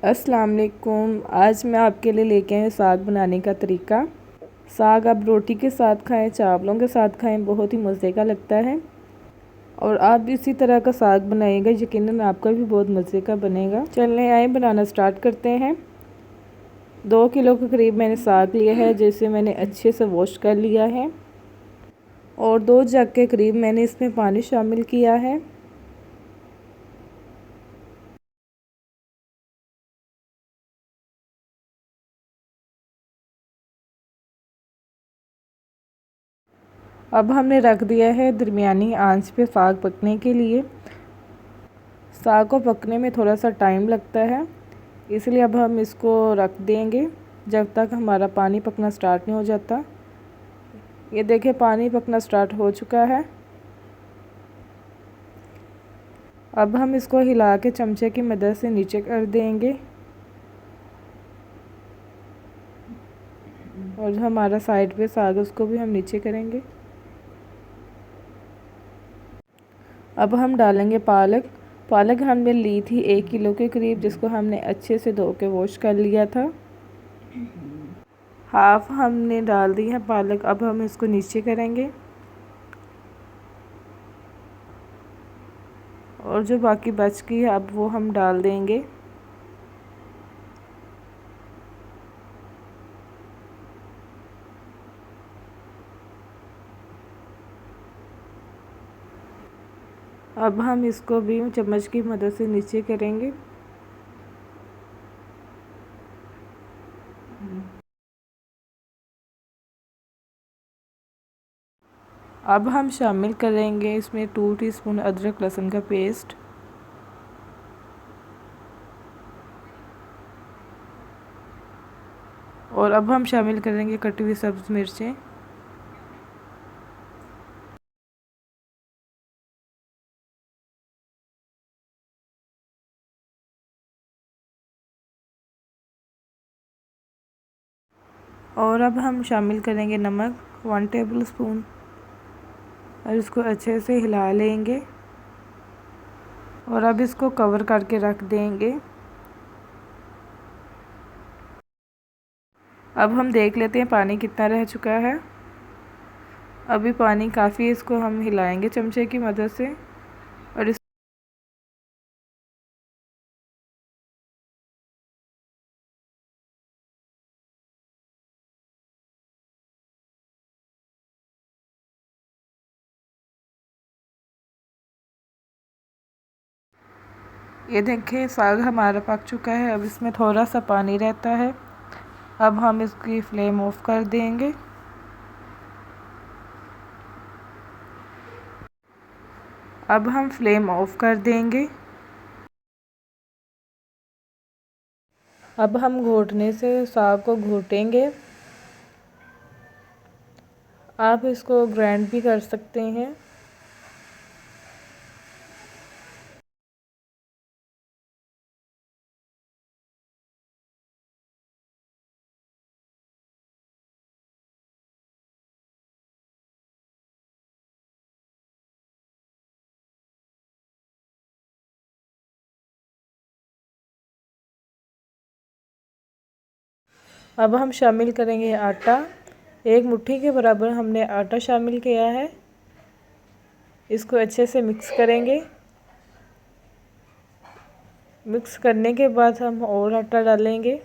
अस्सलाम वालेकुम। आज मैं आपके लिए लेके आई हूँ साग बनाने का तरीका। साग आप रोटी के साथ खाएं, चावलों के साथ खाएं, बहुत ही मज़े का लगता है। और आप भी इसी तरह का साग बनाइएगा, यकीनन आपका भी बहुत मज़े का बनेगा। चलने आए बनाना स्टार्ट करते हैं। 2 किलो के करीब मैंने साग लिया है, जिसे मैंने अच्छे से वॉश कर लिया है। और 2 जग के करीब मैंने इसमें पानी शामिल किया है। अब हमने रख दिया है दरमियानी आंच पे साग पकने के लिए। साग को पकने में थोड़ा सा टाइम लगता है, इसलिए अब हम इसको रख देंगे जब तक हमारा पानी पकना स्टार्ट नहीं हो जाता। ये देखिए पानी पकना स्टार्ट हो चुका है। अब हम इसको हिला के चमचे की मदद से नीचे कर देंगे। और जो हमारा साइड पे साग है उसको भी हम नीचे करेंगे। अब हम डालेंगे पालक। पालक हमने ली थी 1 किलो के करीब, जिसको हमने अच्छे से धो के वॉश कर लिया था। हाफ हमने डाल दी है पालक। अब हम इसको नीचे करेंगे और जो बाकी बच गई है अब वो हम डाल देंगे। अब हम इसको भी चम्मच की मदद से नीचे करेंगे। अब हम शामिल करेंगे इसमें 2 टीस्पून अदरक लहसुन का पेस्ट। और अब हम शामिल करेंगे कटी हुई सब्ज़ मिर्चें। और अब हम शामिल करेंगे नमक 1 टेबल स्पून और इसको अच्छे से हिला लेंगे। और अब इसको कवर करके रख देंगे। अब हम देख लेते हैं पानी कितना रह चुका है। अभी पानी काफ़ी है, इसको हम हिलाएंगे चमचे की मदद से। और ये देखिए साग हमारा पक चुका है। अब इसमें थोड़ा सा पानी रहता है। अब हम इसकी फ्लेम ऑफ कर देंगे। अब हम फ्लेम ऑफ कर देंगे। अब हम घोटने से साग को घोटेंगे। आप इसको ग्राइंड भी कर सकते हैं। अब हम शामिल करेंगे आटा। 1 मुट्ठी के बराबर हमने आटा शामिल किया है। इसको अच्छे से मिक्स करेंगे। मिक्स करने के बाद हम और आटा डालेंगे।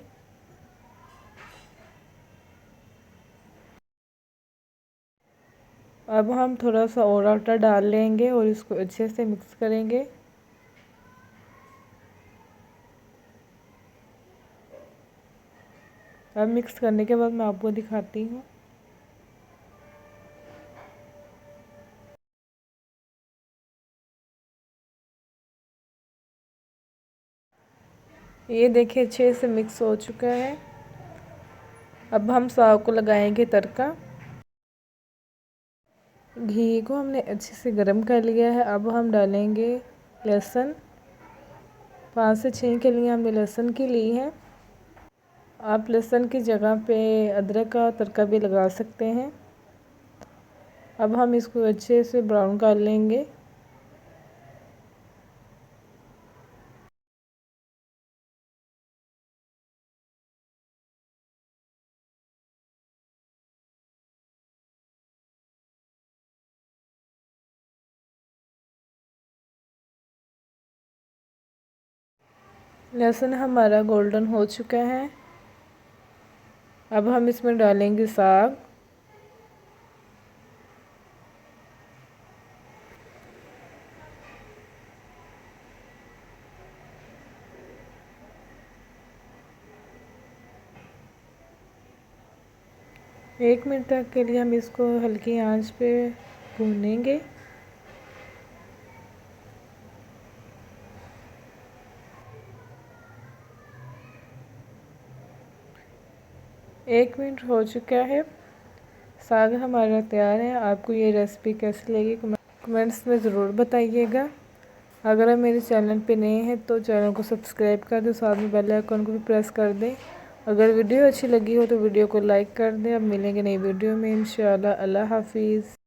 अब हम थोड़ा सा और आटा डाल लेंगे और इसको अच्छे से मिक्स करेंगे। अब मिक्स करने के बाद मैं आपको दिखाती हूँ। ये देखिए अच्छे से मिक्स हो चुका है। अब हम साग को लगाएंगे तड़का। घी को हमने अच्छे से गरम कर लिया है। अब हम डालेंगे लहसुन। 5 से 6 कलियाँ हमने लहसुन की ली हैं। आप लहसुन की जगह पे अदरक का तड़का भी लगा सकते हैं। अब हम इसको अच्छे से ब्राउन कर लेंगे। लहसुन हमारा गोल्डन हो चुका है। अब हम इसमें डालेंगे साग। एक मिनट तक के लिए हम इसको हल्की आंच पे भूनेंगे। एक मिनट हो चुका है, साग हमारा तैयार है। आपको ये रेसिपी कैसी लगी कमेंट्स में ज़रूर बताइएगा। अगर आप मेरे चैनल पे नए हैं तो चैनल को सब्सक्राइब कर दें, साथ में बेल आइकन को भी प्रेस कर दें। अगर वीडियो अच्छी लगी हो तो वीडियो को लाइक कर दें। अब मिलेंगे नई वीडियो में इंशाल्लाह। अल्लाह हाफिज़।